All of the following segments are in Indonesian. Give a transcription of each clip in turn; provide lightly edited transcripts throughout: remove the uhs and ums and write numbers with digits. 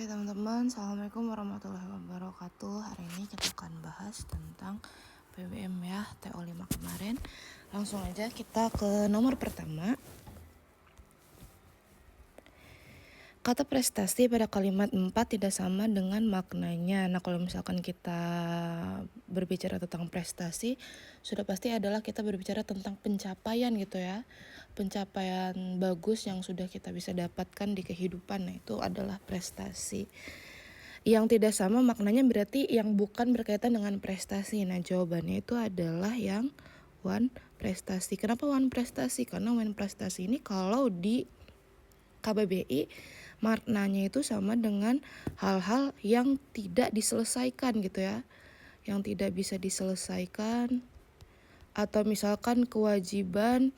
Oke teman-teman, Assalamualaikum warahmatullahi wabarakatuh. Hari ini kita akan bahas tentang PBM ya, TO5 kemarin. Langsung aja kita ke nomor pertama. Kata prestasi pada kalimat 4 tidak sama dengan maknanya. Nah, kalau misalkan kita berbicara tentang prestasi, sudah pasti adalah kita berbicara tentang pencapaian gitu ya. Pencapaian bagus yang sudah kita bisa dapatkan di kehidupan. Nah, itu adalah prestasi. Yang tidak sama maknanya berarti yang bukan berkaitan dengan prestasi. Nah, jawabannya itu adalah yang one prestasi. Kenapa one prestasi? Karena one prestasi ini kalau di KBBI maknanya itu sama dengan hal-hal yang tidak diselesaikan gitu ya, yang tidak bisa diselesaikan, atau misalkan kewajiban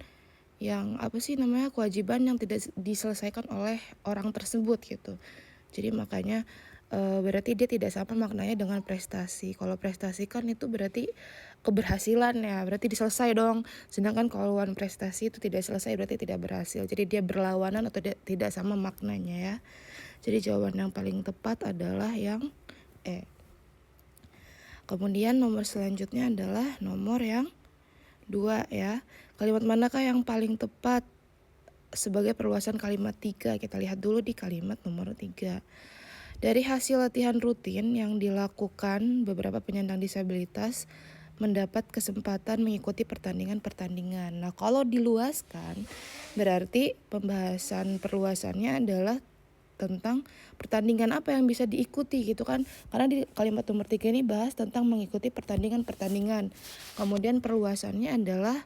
yang kewajiban yang tidak diselesaikan oleh orang tersebut gitu. Jadi makanya berarti dia tidak sama maknanya dengan prestasi. Kalau prestasi kan itu berarti keberhasilan ya, berarti diselesai dong. Sedangkan kalau one prestasi itu tidak selesai berarti tidak berhasil. Jadi dia berlawanan atau tidak sama maknanya ya. Jadi jawaban yang paling tepat adalah yang E. Kemudian nomor selanjutnya adalah nomor yang 2 ya. Kalimat manakah yang paling tepat sebagai perluasan kalimat 3? Kita lihat dulu di kalimat nomor 3. Dari hasil latihan rutin yang dilakukan, beberapa penyandang disabilitas mendapat kesempatan mengikuti pertandingan-pertandingan. Nah, kalau diluaskan, berarti pembahasan perluasannya adalah tentang pertandingan apa yang bisa diikuti gitu kan. Karena di kalimat nomor 3 ini bahas tentang mengikuti pertandingan-pertandingan. Kemudian perluasannya adalah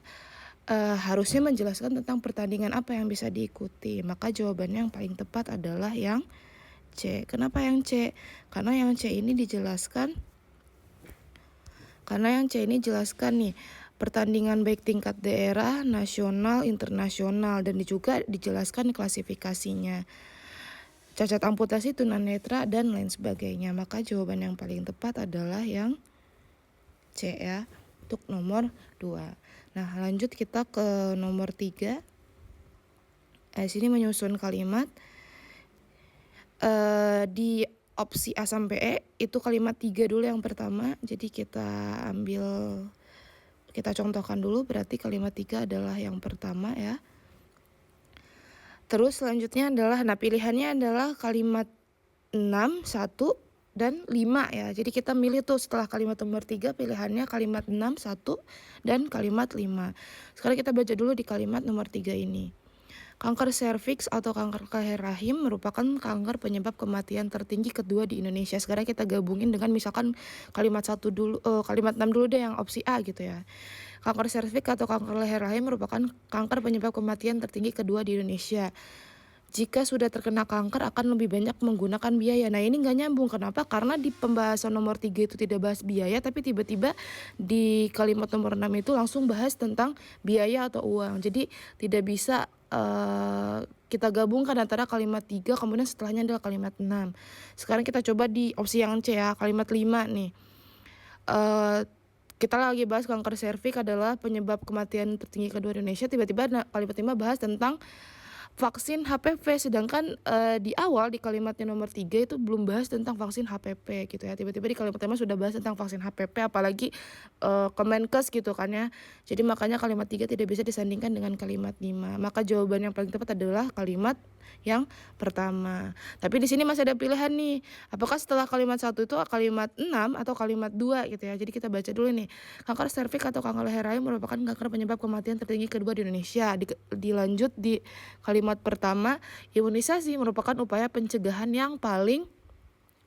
harusnya menjelaskan tentang pertandingan apa yang bisa diikuti. Maka jawabannya yang paling tepat adalah yang C. Kenapa yang C? Karena yang C ini dijelaskan nih pertandingan baik tingkat daerah, nasional, internasional, dan juga dijelaskan klasifikasinya. Cacat amputasi, tunanetra, dan lain sebagainya. Maka jawaban yang paling tepat adalah yang C ya, untuk nomor 2. Nah, lanjut kita ke nomor 3. Sini menyusun kalimat. Di opsi A sampai E itu kalimat 3 dulu yang pertama. Jadi kita contohkan dulu, berarti kalimat 3 adalah yang pertama ya. Terus selanjutnya adalah, pilihannya adalah kalimat 6, 1, dan 5 ya. Jadi kita milih tuh setelah kalimat nomor 3 pilihannya kalimat 6, 1, dan kalimat 5. Sekarang kita baca dulu di kalimat nomor 3 ini. Kanker serviks atau kanker leher rahim merupakan kanker penyebab kematian tertinggi kedua di Indonesia. Sekarang kita gabungin dengan misalkan kalimat 1 dulu, kalimat 6 dulu deh yang opsi A gitu ya. Kanker serviks atau kanker leher rahim merupakan kanker penyebab kematian tertinggi kedua di Indonesia. Jika sudah terkena kanker akan lebih banyak menggunakan biaya. Nah, ini nggak nyambung. Kenapa? Karena di pembahasan nomor 3 itu tidak bahas biaya, tapi tiba-tiba di kalimat nomor 6 itu langsung bahas tentang biaya atau uang. Jadi tidak bisa kita gabungkan antara kalimat 3 kemudian setelahnya adalah kalimat 6. Sekarang kita coba di opsi yang C ya, kalimat 5 nih. Kita lagi bahas kanker serviks adalah penyebab kematian tertinggi kedua di Indonesia. Tiba-tiba kalimat 5 bahas tentang vaksin HPV, sedangkan di awal di kalimatnya nomor 3 itu belum bahas tentang vaksin HPV gitu ya. Tiba-tiba di kalimat pertama sudah bahas tentang vaksin HPV, apalagi Kemenkes gitu kan ya. Jadi makanya kalimat 3 tidak bisa disandingkan dengan kalimat 5. Maka jawaban yang paling tepat adalah kalimat yang pertama. Tapi di sini masih ada pilihan nih. Apakah setelah kalimat 1 itu kalimat 6 atau kalimat 2 gitu ya. Jadi kita baca dulu nih. Kanker serviks atau kanker leher rahim merupakan kanker penyebab kematian tertinggi kedua di Indonesia. Dilanjut di kalimat pertama, imunisasi merupakan upaya pencegahan yang paling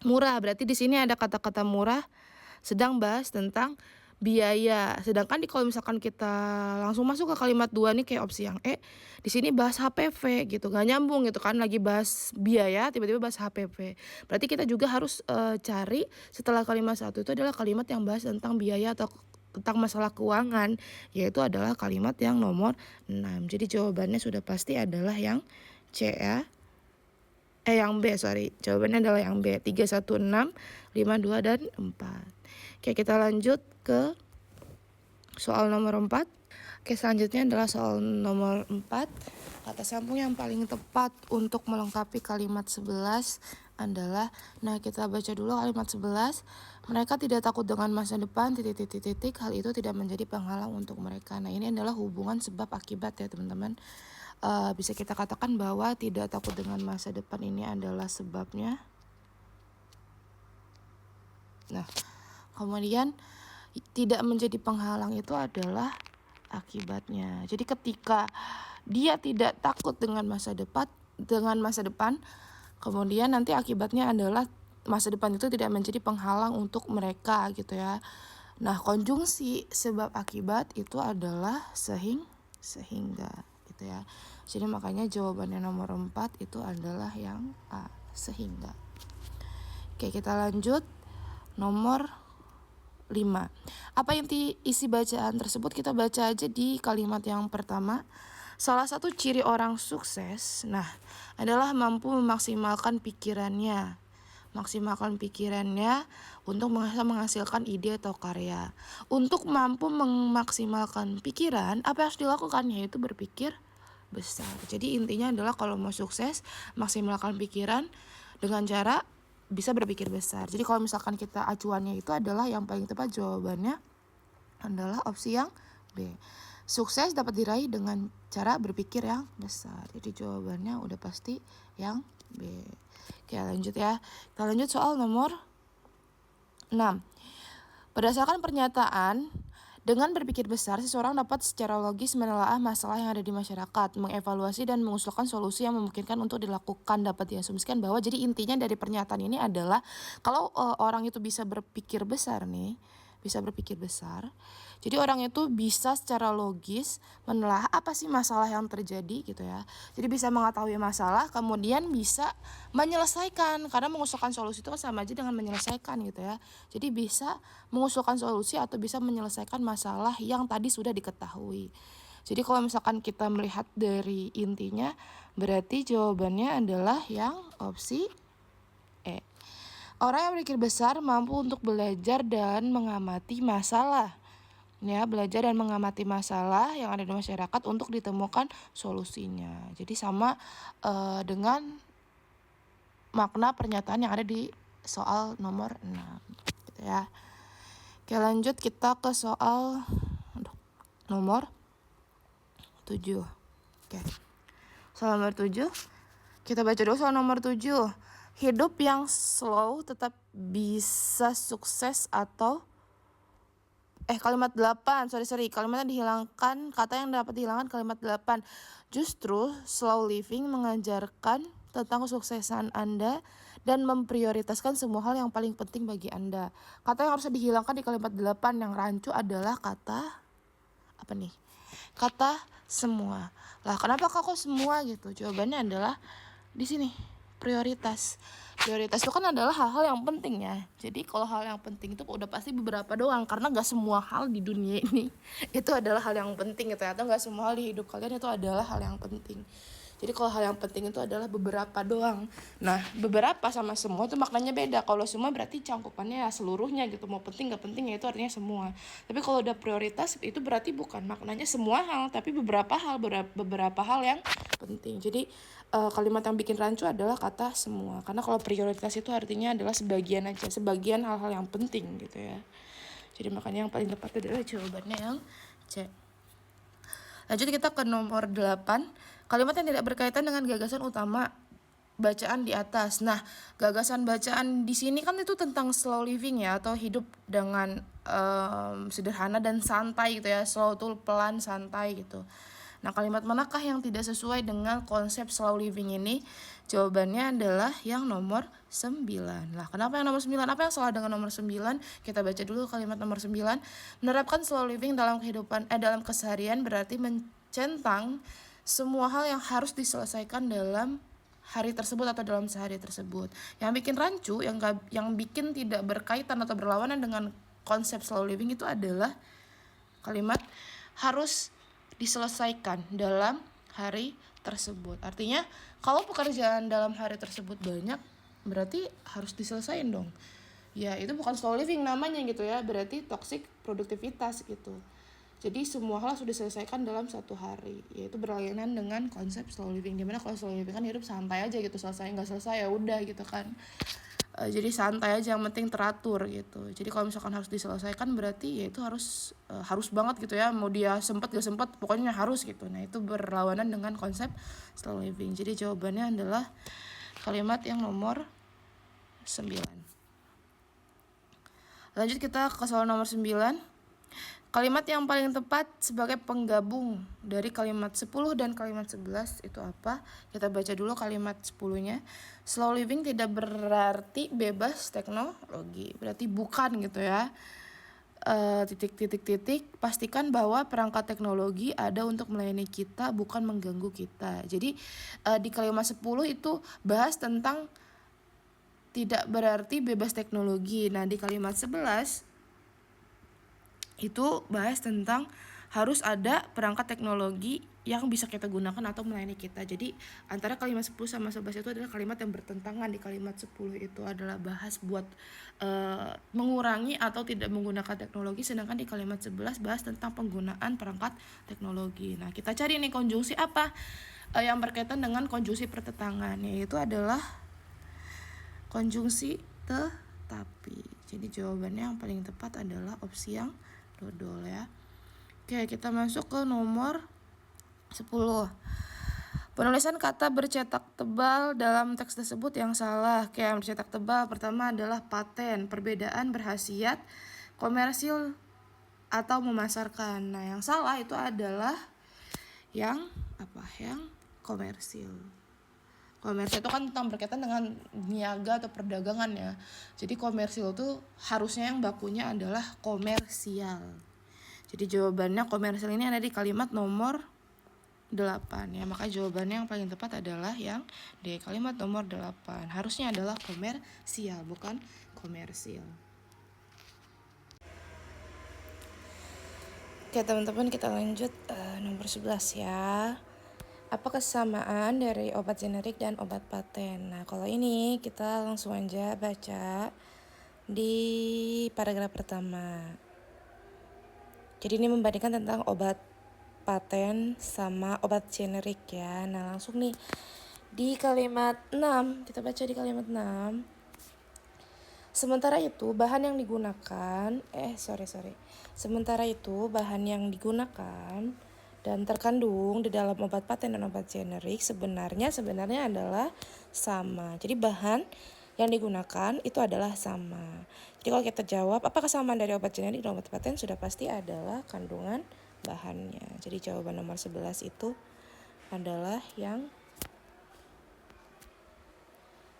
murah. Berarti di sini ada kata-kata murah sedang bahas tentang biaya. Sedangkan kalau misalkan kita langsung masuk ke kalimat 2 nih kayak opsi yang E, di sini bahas HPV gitu. Gak nyambung gitu kan, lagi bahas biaya tiba-tiba bahas HPV. Berarti kita juga harus cari setelah kalimat 1 itu adalah kalimat yang bahas tentang biaya atau tentang masalah keuangan, yaitu adalah kalimat yang nomor 6. Jadi jawabannya sudah pasti adalah yang C ya. Yang B, jawabannya adalah yang B. 3, 1, 6, 5, 2, dan 4. Oke, kita lanjut ke soal nomor 4. Oke, selanjutnya adalah soal nomor 4. Kata sambung yang paling tepat untuk melengkapi kalimat 11 adalah, nah kita baca dulu kalimat 11. Mereka tidak takut dengan masa depan, titik. Hal itu tidak menjadi penghalang untuk mereka. Nah, ini adalah hubungan sebab akibat ya teman-teman. Bisa kita katakan bahwa tidak takut dengan masa depan ini adalah sebabnya. Nah, kemudian tidak menjadi penghalang itu adalah akibatnya. Jadi ketika dia tidak takut dengan masa depan, kemudian nanti akibatnya adalah masa depan itu tidak menjadi penghalang untuk mereka gitu ya. Nah, konjungsi sebab akibat itu adalah sehingga gitu ya. Jadi makanya jawabannya nomor 4 itu adalah yang A, sehingga. Oke, kita lanjut nomor 5. Apa inti isi bacaan tersebut? Kita baca aja di kalimat yang pertama. Salah satu ciri orang sukses, adalah mampu memaksimalkan pikirannya. Untuk menghasilkan ide atau karya. Untuk mampu memaksimalkan pikiran, apa yang harus dilakukan? Yaitu berpikir besar. Jadi intinya adalah kalau mau sukses, maksimalkan pikiran dengan cara bisa berpikir besar. Jadi kalau misalkan kita acuannya itu adalah yang paling tepat jawabannya adalah opsi yang B. Sukses dapat diraih dengan cara berpikir yang besar. Jadi jawabannya udah pasti yang B. Oke, lanjut ya. Kita lanjut soal nomor 6. Berdasarkan pernyataan, dengan berpikir besar, seseorang dapat secara logis menelaah masalah yang ada di masyarakat, mengevaluasi dan mengusulkan solusi yang memungkinkan untuk dilakukan. Dapat diasumsikan bahwa jadi intinya dari pernyataan ini adalah kalau orang itu bisa berpikir besar nih, jadi orang itu bisa secara logis menelaah apa sih masalah yang terjadi gitu ya. Jadi bisa mengetahui masalah, kemudian bisa menyelesaikan, karena mengusulkan solusi itu kan sama aja dengan menyelesaikan gitu ya. Jadi bisa mengusulkan solusi atau bisa menyelesaikan masalah yang tadi sudah diketahui. Jadi kalau misalkan kita melihat dari intinya, berarti jawabannya adalah yang opsi E. Orang yang berpikir besar mampu untuk belajar dan mengamati masalah. Ya, belajar dan mengamati masalah yang ada di masyarakat untuk ditemukan solusinya. Jadi sama dengan makna pernyataan yang ada di soal nomor 6 gitu ya. Oke, lanjut kita ke soal nomor 7. Oke. Soal nomor 7. Kita baca dulu soal nomor 7. Hidup yang slow tetap bisa sukses atau kalimat 8, kalimatnya dihilangkan, kata yang dapat dihilangkan kalimat 8. Justru slow living mengajarkan tentang kesuksesan Anda dan memprioritaskan semua hal yang paling penting bagi Anda. Kata yang harus dihilangkan di kalimat 8 yang rancu adalah kata apa nih? Kata semua. Lah, kenapa kok semua gitu? Jawabannya adalah di sini, prioritas. Prioritas itu kan adalah hal-hal yang penting ya. Jadi kalau hal yang penting itu udah pasti beberapa doang, karena gak semua hal di dunia ini itu adalah hal yang penting gitu ya. Atau gak semua hal di hidup kalian itu adalah hal yang penting. Jadi kalau hal yang penting itu adalah beberapa doang. Nah, beberapa sama semua itu maknanya beda. Kalau semua berarti cangkupannya seluruhnya gitu. Mau penting gak penting ya itu artinya semua. Tapi kalau udah prioritas itu berarti bukan maknanya semua hal, tapi beberapa hal yang penting. Jadi kalimat yang bikin rancu adalah kata semua. Karena kalau prioritas itu artinya adalah sebagian aja, sebagian hal-hal yang penting gitu ya. Jadi makanya yang paling tepat adalah jawabannya yang C. Lanjut kita ke nomor 8. Kalimat yang tidak berkaitan dengan gagasan utama bacaan di atas. Nah, gagasan bacaan di sini kan itu tentang slow living ya, atau hidup dengan sederhana dan santai gitu ya. Slow itu pelan, santai gitu. Nah, kalimat manakah yang tidak sesuai dengan konsep slow living ini? Jawabannya adalah yang nomor 9. Nah, kenapa yang nomor 9? Apa yang salah dengan nomor 9? Kita baca dulu kalimat nomor 9. Menerapkan slow living dalam kehidupan dalam keseharian berarti mencentang semua hal yang harus diselesaikan dalam hari tersebut atau dalam sehari tersebut. Yang bikin rancu, yang bikin tidak berkaitan atau berlawanan dengan konsep slow living itu adalah kalimat harus diselesaikan dalam hari tersebut. Artinya kalau pekerjaan dalam hari tersebut banyak, berarti harus diselesaikan dong. Ya, itu bukan slow living namanya gitu ya, berarti toxic produktivitas gitu. Jadi semua hal sudah diselesaikan dalam satu hari, yaitu berlainan dengan konsep slow living. Dimana kalau slow living kan hidup santai aja gitu, selesai nggak selesai ya udah gitu kan. Jadi santai aja, yang penting teratur gitu. Jadi kalau misalkan harus diselesaikan berarti ya itu harus banget gitu ya. Mau dia sempat gak sempat pokoknya harus gitu. Nah itu berlawanan dengan konsep slow living. Jadi jawabannya adalah kalimat yang nomor 9. Lanjut kita ke soal nomor 9. Kalimat yang paling tepat sebagai penggabung dari kalimat 10 dan kalimat 11 itu apa? Kita baca dulu kalimat 10-nya. Slow living tidak berarti bebas teknologi. Berarti bukan gitu ya. Titik. Pastikan bahwa perangkat teknologi ada untuk melayani kita, bukan mengganggu kita. Jadi di kalimat 10 itu bahas tentang tidak berarti bebas teknologi. Nah di kalimat 11 itu bahas tentang harus ada perangkat teknologi yang bisa kita gunakan atau melayani kita. Jadi antara kalimat 10 sama 11 itu adalah kalimat yang bertentangan. Di kalimat 10 itu adalah bahas buat mengurangi atau tidak menggunakan teknologi, sedangkan di kalimat 11 bahas tentang penggunaan perangkat teknologi. Nah kita cari nih konjungsi apa yang berkaitan dengan konjungsi pertentangan, yaitu adalah konjungsi tetapi. Jadi jawabannya yang paling tepat adalah opsi yang dodol ya. Oke, kita masuk ke nomor 10. Penulisan kata bercetak tebal dalam teks tersebut yang salah. Kayak bercetak tebal pertama adalah paten, perbedaan berhasiat, komersil atau memasarkan. Nah, yang salah itu adalah yang apa? Yang komersil. Komersil itu kan tentang berkaitan dengan niaga atau perdagangan ya. Jadi komersil itu harusnya yang bakunya adalah komersial. Jadi jawabannya komersil ini ada di kalimat nomor 8 ya. Maka jawabannya yang paling tepat adalah yang di kalimat nomor 8. Harusnya adalah komersial, bukan komersil. Oke teman-teman, kita lanjut nomor 11 ya. Apa kesamaan dari obat generik dan obat paten? Nah, kalau ini kita langsung aja baca di paragraf pertama. Jadi ini membandingkan tentang obat paten sama obat generik ya. Nah, langsung nih di kalimat 6, kita baca di kalimat 6. Sementara itu bahan yang digunakan Sementara itu bahan yang digunakan dan terkandung di dalam obat paten dan obat generik sebenarnya adalah sama. Jadi bahan yang digunakan itu adalah sama. Jadi kalau kita jawab apa kesamaan dari obat generik dan obat paten, sudah pasti adalah kandungan bahannya. Jadi jawaban nomor 11 itu adalah yang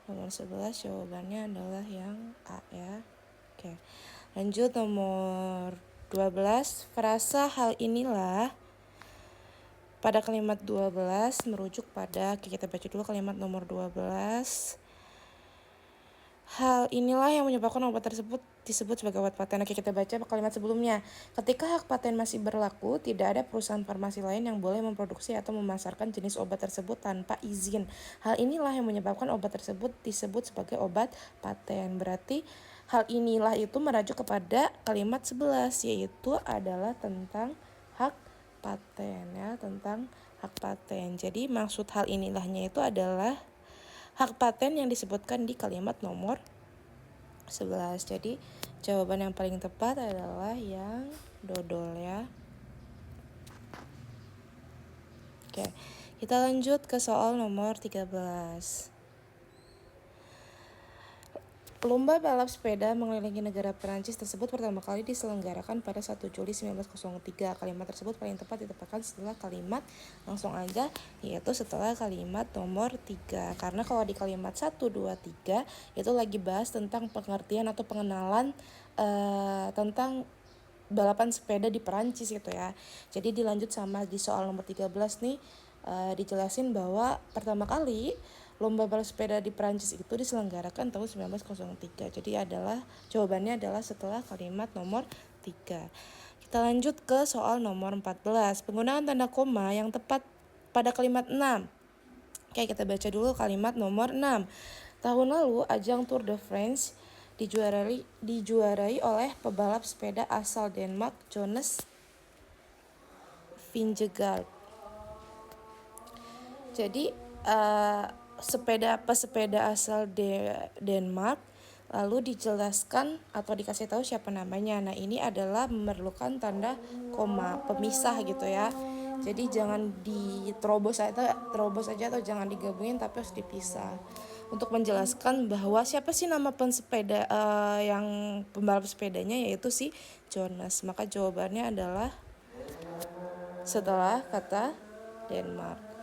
nomor 11, jawabannya adalah yang A ya. Oke. Lanjut nomor 12. Frasa hal inilah pada kalimat 12 merujuk pada, kita baca dulu kalimat nomor 12. Hal inilah yang menyebabkan obat tersebut disebut sebagai obat paten. Oke, kita baca kalimat sebelumnya. Ketika hak paten masih berlaku, tidak ada perusahaan farmasi lain yang boleh memproduksi atau memasarkan jenis obat tersebut tanpa izin. Hal inilah yang menyebabkan obat tersebut disebut sebagai obat paten. Berarti hal inilah itu merujuk kepada kalimat 11, yaitu adalah tentang hak paten ya, tentang hak paten. Jadi maksud hal inilahnya itu adalah hak paten yang disebutkan di kalimat nomor 11. Jadi jawaban yang paling tepat adalah yang dodol ya. Oke, kita lanjut ke soal nomor 13. Lomba balap sepeda mengelilingi negara Perancis tersebut pertama kali diselenggarakan pada 1 Juli 1903. Kalimat tersebut paling tepat ditempatkan setelah kalimat, langsung aja, yaitu setelah kalimat nomor 3. Karena kalau di kalimat 1, 2, 3 itu lagi bahas tentang pengertian atau pengenalan tentang balapan sepeda di Perancis gitu ya. Jadi dilanjut sama di soal nomor 13 nih, dijelasin bahwa pertama kali lomba balap sepeda di Perancis itu diselenggarakan tahun 1903. Jadi jawabannya adalah setelah kalimat nomor 3. Kita lanjut ke soal nomor 14. Penggunaan tanda koma yang tepat pada kalimat 6. Oke, kita baca dulu kalimat nomor 6. Tahun lalu ajang Tour de France dijuarai oleh pebalap sepeda asal Denmark, Jonas Vingegaard. Jadi pesepeda asal Denmark, lalu dijelaskan atau dikasih tahu siapa namanya. Nah, ini adalah memerlukan tanda koma pemisah gitu ya. Jadi jangan terobos aja atau jangan digabungin, tapi harus dipisah. Untuk menjelaskan bahwa siapa sih nama pesepeda yang pembalap sepedanya, yaitu si Jonas. Maka jawabannya adalah setelah kata Denmark.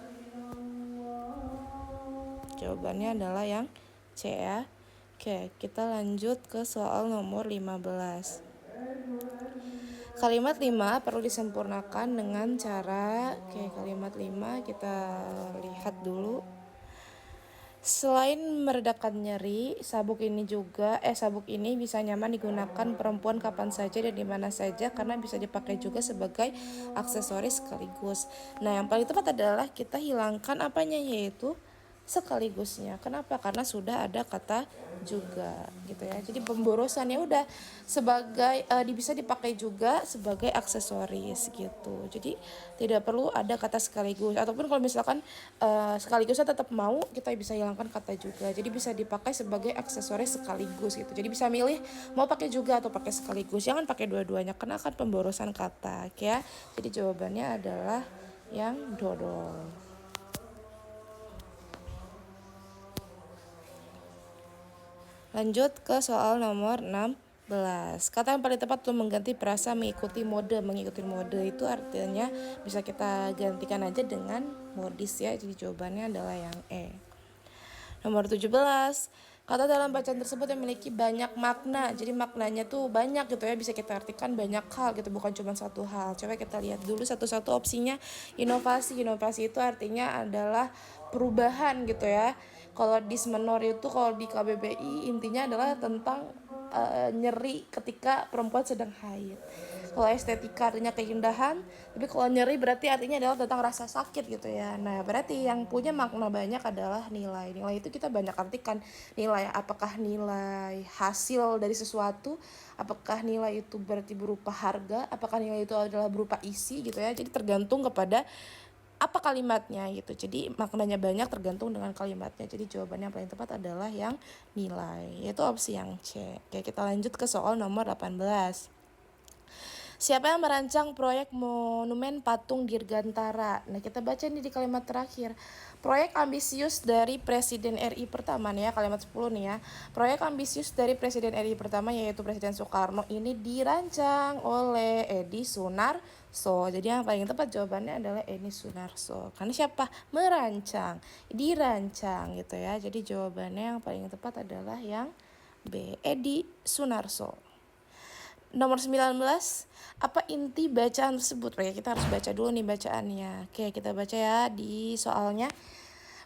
Jawabannya adalah yang C ya. Oke, kita lanjut ke soal nomor 15. Kalimat 5 perlu disempurnakan dengan cara, kalimat 5 kita lihat dulu. Selain meredakan nyeri, sabuk ini bisa nyaman digunakan perempuan kapan saja dan di mana saja karena bisa dipakai juga sebagai aksesoris sekaligus. Nah, yang paling tepat adalah kita hilangkan apanya, yaitu sekaligusnya. Kenapa? Karena sudah ada kata juga gitu ya. Jadi pemborosannya udah sebagai bisa dipakai juga sebagai aksesoris gitu. Jadi tidak perlu ada kata sekaligus, ataupun kalau misalkan sekaligusnya tetap mau, kita bisa hilangkan kata juga. Jadi bisa dipakai sebagai aksesoris sekaligus gitu. Jadi bisa milih mau pakai juga atau pakai sekaligus. Jangan pakai dua-duanya karena akan pemborosan kata ya. Jadi jawabannya adalah yang dodol. Lanjut ke soal nomor 16. Kata yang paling tepat untuk mengganti perasa mengikuti mode. Mengikuti mode itu artinya bisa kita gantikan aja dengan modis ya. Jadi jawabannya adalah yang E. Nomor 17. Kata dalam bacaan tersebut yang memiliki banyak makna. Jadi maknanya tuh banyak gitu ya. Bisa kita artikan banyak hal gitu, bukan cuma satu hal. Coba kita lihat dulu satu-satu opsinya. Inovasi. Inovasi itu artinya adalah perubahan gitu ya. Kalau dysmenor itu kalau di KBBI intinya adalah tentang nyeri ketika perempuan sedang haid. Kalau estetika artinya keindahan, tapi kalau nyeri berarti artinya adalah tentang rasa sakit gitu ya. Nah, berarti yang punya makna banyak adalah nilai. Nilai itu kita banyak artikan. Nilai, apakah nilai hasil dari sesuatu, apakah nilai itu berarti berupa harga, apakah nilai itu adalah berupa isi gitu ya. Jadi tergantung kepada apa kalimatnya gitu. Jadi maknanya banyak tergantung dengan kalimatnya. Jadi jawabannya yang paling tepat adalah yang nilai, yaitu opsi yang C. Oke, kita lanjut ke soal nomor 18. Siapa yang merancang proyek monumen patung Dirgantara? Nah, kita baca nih di kalimat terakhir. Proyek ambisius dari Presiden RI pertama nih ya, kalimat 10 nih ya. Proyek ambisius dari Presiden RI pertama yaitu Presiden Soekarno ini dirancang oleh Edi Sunarso. Jadi yang paling tepat jawabannya adalah Edi Sunarso. Karena siapa? Merancang, dirancang gitu ya. Jadi jawabannya yang paling tepat adalah yang B, Edi Sunarso. Nomor 19, apa inti bacaan tersebut? Oke, kita harus baca dulu nih bacaannya. Oke, kita baca ya di soalnya.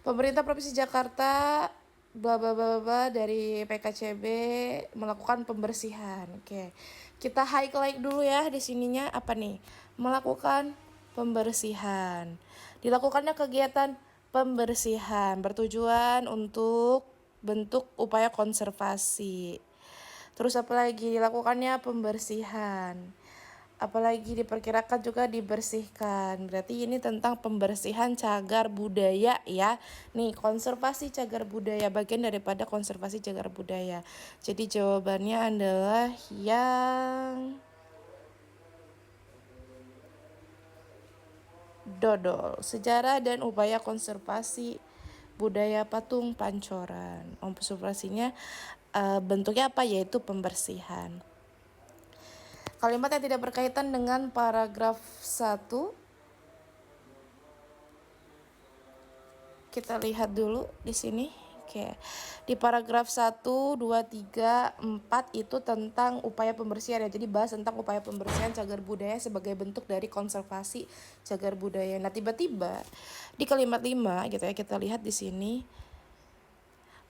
Pemerintah Provinsi Jakarta bla bla bla bla dari PKCB melakukan pembersihan. Oke. Kita highlight dulu ya di sininya apa nih? Melakukan pembersihan. Dilakukannya kegiatan pembersihan bertujuan untuk bentuk upaya konservasi. Terus apalagi dilakukannya pembersihan. Apalagi diperkirakan juga dibersihkan. Berarti ini tentang pembersihan cagar budaya ya. Nih, konservasi cagar budaya, bagian daripada konservasi cagar budaya. Jadi jawabannya adalah yang dodol. Sejarah dan upaya konservasi budaya patung Pancoran. Konservasinya bentuknya apa? Yaitu pembersihan. Kalimat yang tidak berkaitan dengan paragraf 1. Kita lihat dulu di sini. Oke. Di paragraf 1, 2, 3, 4 itu tentang upaya pembersihan ya. Jadi bahas tentang upaya pembersihan cagar budaya sebagai bentuk dari konservasi cagar budaya. Nah, tiba-tiba di kalimat 5 gitu ya, kita lihat di sini.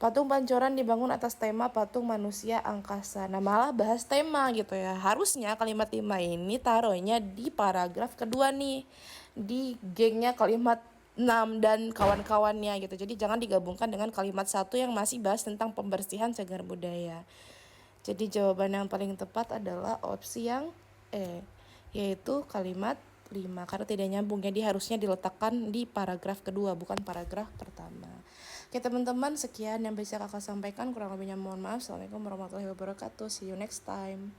Patung Pancoran dibangun atas tema patung manusia angkasa. Nah, malah bahas tema gitu ya. Harusnya kalimat 5 ini taruhnya di paragraf kedua nih. Di gengnya kalimat 6 dan kawan-kawannya gitu. Jadi jangan digabungkan dengan kalimat 1 yang masih bahas tentang pembersihan cagar budaya. Jadi jawaban yang paling tepat adalah opsi yang E, yaitu kalimat 5 karena tidak nyambung, jadi harusnya diletakkan di paragraf kedua bukan paragraf pertama. Oke teman-teman, sekian yang bisa kakak sampaikan, kurang lebihnya mohon maaf. Assalamualaikum warahmatullahi wabarakatuh, see you next time.